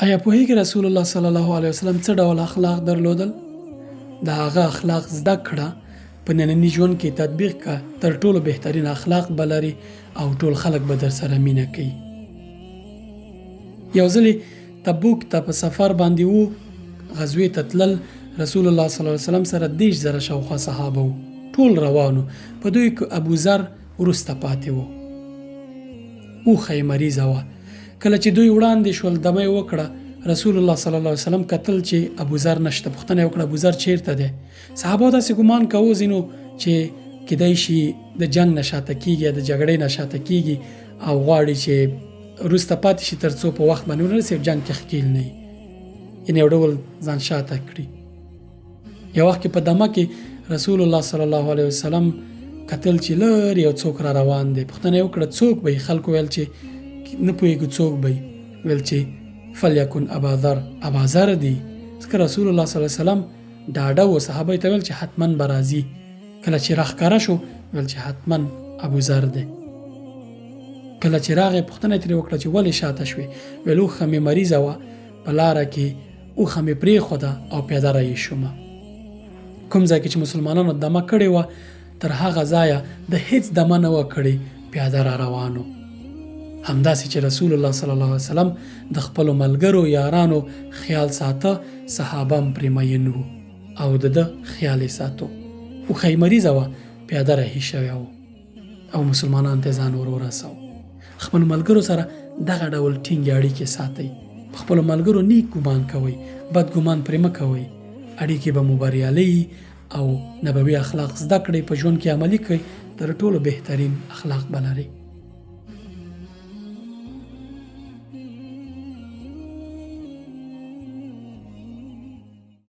آیا پوهیږئ رسول الله صلی الله علیه وسلم څه ډول اخلاق درلودل؟ د هغه اخلاق زده کړه، په ننني ژوند کې تطبیق کړه، تر ټولو بهترین اخلاق به لري او ټول خلک به در سره مینه کوي. یو ځلې تبوک ته په سفر باندې وو، غزوې ته تلل. رسول الله صلی الله علیه وسلم سره 10,000 شاوخوا صحابه وو، ټول روانو. په دوی کې ابوذر وروسته پاتې وو. اوښه یې مریضه وه. کله چې دوی وړاندې شول، دمه یې وکړه. رسول الله صلی الله علیه وسلم کتل چې ابوذر نشته. پوښتنه یې وکړه ابوذر چیرته دی؟ صحابه داسې ګمان کوو ځینو چې کیدای شي د جنگ نه شاته کیږي، د جګړې نه شاته کیږي او غواړي چې وروسته پاتې شي تر څو په وخت باندې ورسي جنگ کې ښکیل نه وي، یعنې یو ډول ځان شاته کړي. یو وخت کې په دمه کې رسول الله صلی الله علیه وسلم کتل چې لرې یو څوک را روان دی. پوښتنه یې وکړه څوک به وي؟ خلکو ویل چې نه پوهېږو څوک به وي. ویل چې فلیکن اباذر، اباذر دی. ځکه رسول الله صلی الله علیه وسلم ډاډه و. صحابه ته ویل چې حتما به راځي. کله چې راښکاره شو ویل چې حتما ابوذر دی. کله چې راغی پوښتنه یې ترې وکړه چې ولې شاته شوې؟ ویل اوښه مې مریضه وه، په لاره کې اوښه مې پرېښوده او پیاده رایې شومه. کوم ځای کې چې مسلمانانو دمه کړې وه، تر هغه ځایه د هیڅ دمه نه وه کړې، پیاده را روانو. همداسې چې رسول الله صلی الله علیه وسلم د خپلو ملګرو یارانو خیال ساته، صحابه هم پرې مین وو او د ده خیال یې ساتو. اوښه یې مریضه وه، پیاده رهي شوی و او مسلمانانو ته ځان ور ورساو. خپلو ملګرو سره دغه ډول ټینګې اړیکې ساتئ. په خپلو ملګرو نیک ګمان کوئ، بد ګمان پرې مه کوئ. اړیکې به مو بریالۍ او نبوي اخلاق زده کړئ، په ژوند کې عملي کړئ، تر ټولو بهترین اخلاق به لرئ.